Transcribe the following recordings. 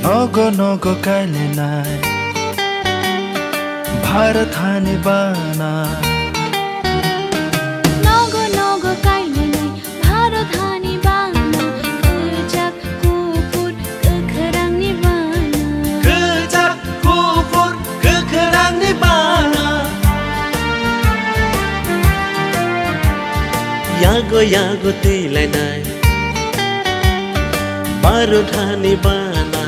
नगो काले नाय भारत हानि बाना नगो काले नाय भारत हानि बाना kejak kufur kekerang nibana kejak kufur kekerang nibana yago tilai nai Bharat हानि बाना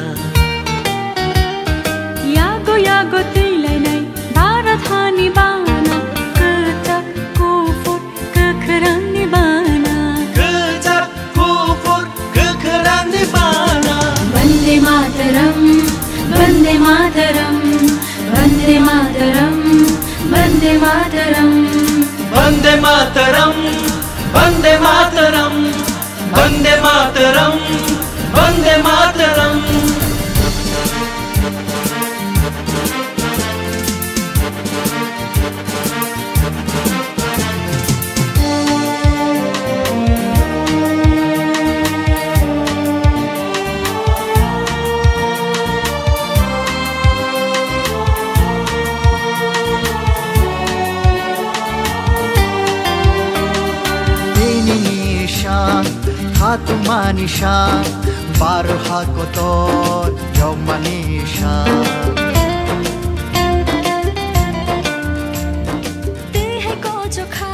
yago tilai nai भारत हानि बाना kejak kufur kekerang nibana kejak kufur kekerang nibana Vande Mataram Vande Mataram Vande Mataram Vande Mataram Vande Mataram Vande Mataram Vande Mataram Vande Mataram Hatumanisha Barhakotor Yomanisha Tehe ko jokha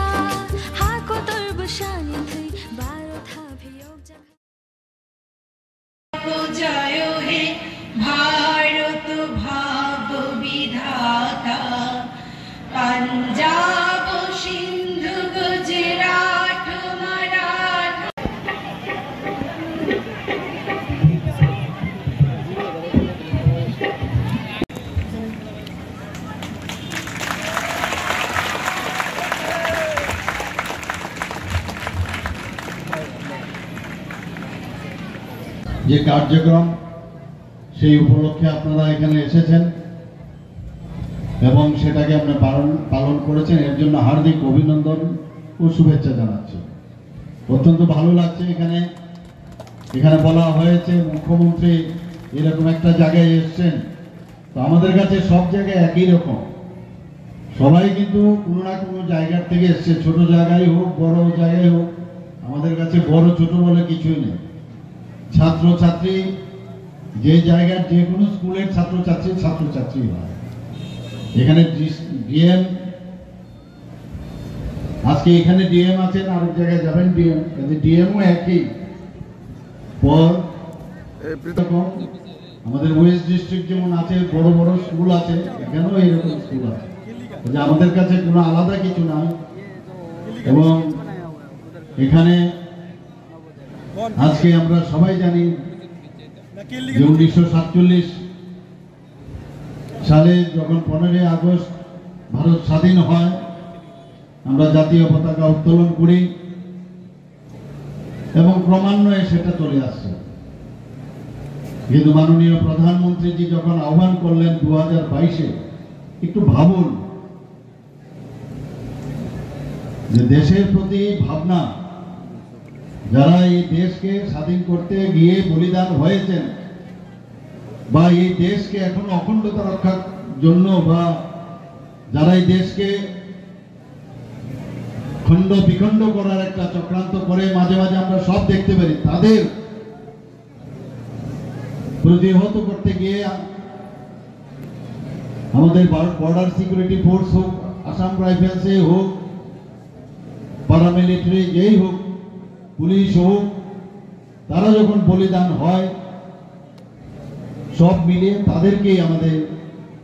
Hakotor bushani thui Barotha bhiyog जायो हे भारत भाव विधाता पंजाब सिंधु गुजरात मराठा যে কার্যক্রম সেই উপলক্ষে আপনারা এখানে এসেছেন এবং সেটাকে আপনারা পালন করেছেন এর জন্য হার্দিক অভিনন্দন ও শুভেচ্ছা জানাচ্ছি। অত্যন্ত ভালো লাগছে এখানে বলা হয়েছে মুখ্যমন্ত্রী এরকম একটা জায়গায় এসেছেন, তো আমাদের কাছে সব জায়গায় একই রকম, সবাই কিন্তু কোনো না কোনো জায়গার থেকে এসছে, ছোট জায়গায় হোক বড় জায়গায় হোক, আমাদের কাছে বড় ছোট বলে কিছুই নেই। ছাত্রছাত্রী যে জায়গার যে কোনো স্কুলের ছাত্রছাত্রী হয়। এখানে ডিএম আজকে এখানে ডিএম আছেন, আরেক জায়গায় যাবেন ডিএম, কিন্তু ডিএমও একই পর। আমাদের ওয়েস্ট ডিস্ট্রিক্ট যেমন আছে বড় বড় স্কুল আছে, এখানেও এইরকম স্কুল আছে, যে আমাদের কাছে কোনো আলাদা কিছু নাই। এবং এখানে আজকে আমরা সবাই জানি যে 1947 সালে যখন 15ই আগস্ট ভারত স্বাধীন হয়, আমরা জাতীয় পতাকা উত্তোলন করি এবং ক্রমান্বয়ে সেটা চলে আসছে। কিন্তু মাননীয় প্রধানমন্ত্রীজি যখন আহ্বান করলেন 2022-এ, একটু ভাবুন যে দেশের প্রতি ভাবনা, যারা এই দেশকে স্বাধীন করতে গিয়ে বলিদান হয়েছেন বা এই দেশকে এখন অখণ্ডতা রক্ষার জন্য বা যারা এই দেশকে খণ্ড বিখণ্ড করার একটা চক্রান্ত করে মাঝে মাঝে আমরা সব দেখতে পারি, তাদের প্রতিহত করতে গিয়ে আমাদের বর্ডার সিকিউরিটি ফোর্স হোক, আসাম রাইফেলসে হোক, প্যারামিলিটারি যেই হোক, পুলিশ হোক, তারা যখন বলিদান হয় সব মিলিয়ে তাদেরকেই আমাদের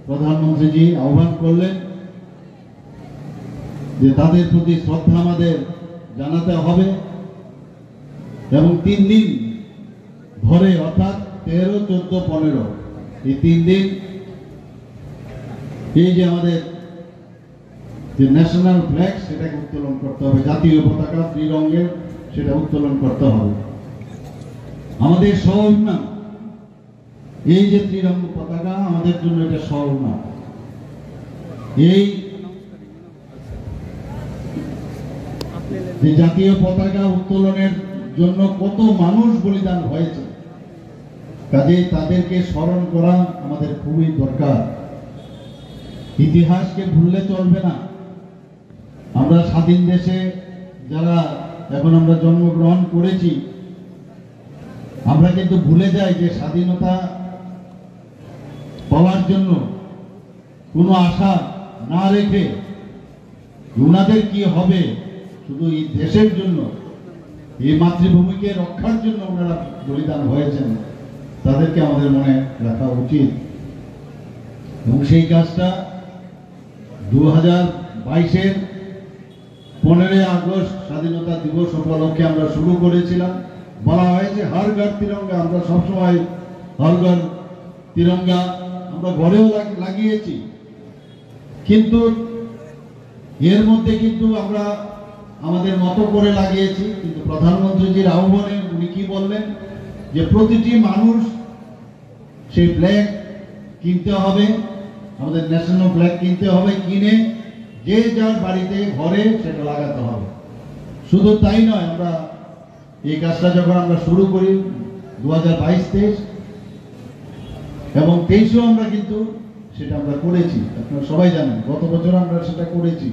প্রধানমন্ত্রীজি আহ্বান করলেন যে তাদের প্রতি শ্রদ্ধা আমাদের জানাতে হবে এবং 3 দিন ধরে অর্থাৎ 13, 14, 15 এই 3 দিন এই যে আমাদের যে ন্যাশনাল ফ্ল্যাগ সেটাকে উত্তোলন করতে হবে, জাতীয় পতাকা ত্রিরঙ্গের সেটা উত্তোলন করতে হবে। আমাদের শহর না, এই যে ত্রিরঙ্গ পতাকা আমাদের জন্য এটা শহর না, এই যে জাতীয় পতাকা উত্তোলনের জন্য কত মানুষ বলিদান হয়েছে কাজেই তাদেরকে স্মরণ করা আমাদের খুবই দরকার। ইতিহাসকে ভুললে চলবে না। আমরা স্বাধীন দেশে যারা এখন আমরা জন্মগ্রহণ করেছি, আমরা কিন্তু ভুলে যাই যে স্বাধীনতা পাওয়ার জন্য কোনো আশা না রেখে ওনাদের কি হবে, শুধু এই দেশের জন্য, এই মাতৃভূমিকে রক্ষার জন্য ওনারা বলিদান হয়েছেন, তাদেরকে আমাদের মনে রাখা উচিত। এবং সেই কাজটা 2022-এর 15 আগস্ট স্বাধীনতা দিবস উপলক্ষে আমরা শুরু করেছিলাম। বলা হয়েছে হর ঘর তিরঙ্গা, আমরা সবসময় হর ঘর তিরঙ্গা আমরা ঘরেও লাগিয়েছি, কিন্তু এর মধ্যে কিন্তু আমরা আমাদের মতো করে লাগিয়েছি। কিন্তু প্রধানমন্ত্রীজির আহ্বানে উনি কি বললেন যে প্রতিটি মানুষ সেই ফ্ল্যাগ কিনতে হবে, আমাদের ন্যাশনাল ফ্ল্যাগ কিনতে হবে, কিনে যে যার বাড়িতে ঘরে সেটা লাগাতে হবে। শুধু তাই নয়, আমরা এই কাজটা যখন আমরা শুরু করি 2022-23 এবং 23-এও আমরা কিন্তু সেটা আমরা করেছি, আপনারা সবাই জানেন। গত বছর আমরা সেটা করেছি।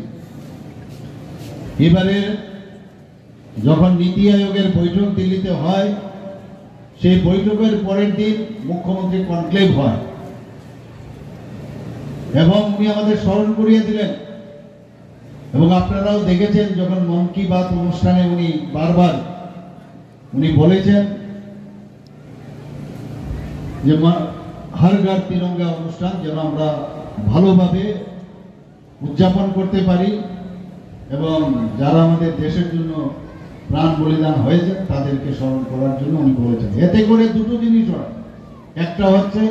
এবারে যখন নীতি আয়োগের বৈঠক দিল্লিতে হয়, সেই বৈঠকের পরের দিন মুখ্যমন্ত্রী কনক্লেভ হয় এবং উনি আমাদের স্মরণ করিয়ে দিলেন। এবং আপনারাও দেখেছেন যখন মন কি বাত অনুষ্ঠানে উনি বারবার বলেছেন যে হর ঘর তিরঙ্গা অনুষ্ঠান যেন আমরা ভালোভাবে উদযাপন করতে পারি এবং যারা আমাদের দেশের জন্য প্রাণ বলিদান হয়েছে তাদেরকে স্মরণ করার জন্য উনি বলেছেন। এতে করে দুটো জিনিস হয়, একটা হচ্ছে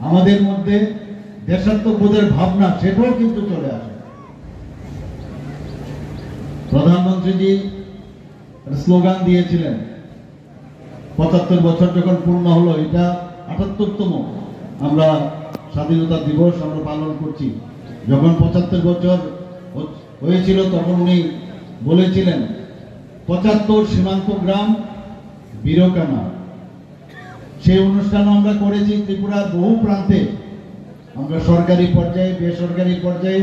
আমাদের মধ্যে দেশাত্মবোধের ভাবনা, সেটাও কিন্তু চলে আসে। প্রধানমন্ত্রীজি স্লোগান দিয়েছিলেন 75 বছর যখন পূর্ণ হলো, এটা 78তম আমরা স্বাধীনতা দিবস আমরা পালন করছি। যখন 75 বছর হয়েছিল তখন উনি বলেছিলেন 75 সীমান্ত গ্রাম বীরকানা। সেই অনুষ্ঠান আমরা করেছি ত্রিপুরার বহু প্রান্তে, আমরা সরকারি পর্যায়ে বেসরকারি পর্যায়ে।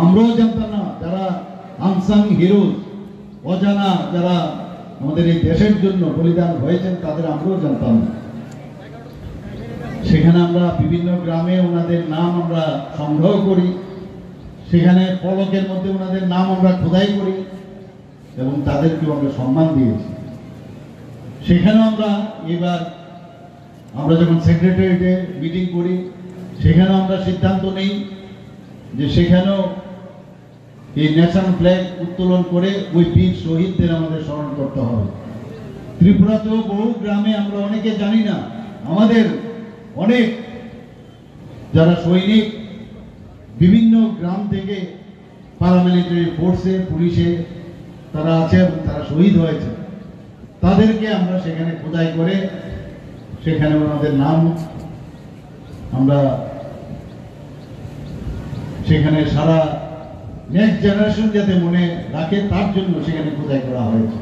আমরাও জানতাম না, যারা আনসাং হিরোজ, অজানা যারা আমাদের এই দেশের জন্য বলিদান হয়েছেন তাদের আমরাও জানতাম না। সেখানে আমরা বিভিন্ন গ্রামে ওনাদের নাম আমরা সংগ্রহ করি, সেখানে ফলকের মধ্যে ওনাদের নাম আমরা খোদাই করি এবং তাদেরকেও আমরা সম্মান দিয়েছি। সেখানেও এবার আমরা যখন সেক্রেটারিয়েটে মিটিং করি, সেখানেও আমরা সিদ্ধান্ত নেই যে সেখানেও এই ন্যাশনাল ফ্ল্যাগ উত্তোলন করে ওই বীর শহীদদের আমাদের স্মরণ করতে হবে। ত্রিপুরাতেও বহু গ্রামে আমরা অনেকে জানি না, আমাদের অনেক যারা সৈনিক বিভিন্ন গ্রাম থেকে প্যারামিলিটারি ফোর্সে, পুলিশে তারা আছে এবং তারা শহীদ হয়েছে, তাদেরকে আমরা সেখানে খোদাই করে সেখানে ওনাদের নাম আমরা সেখানে সারা নেক্সট জেনারেশন যাতে মনে রাখে তার জন্য সেখানে খোদাই করা হয়েছে।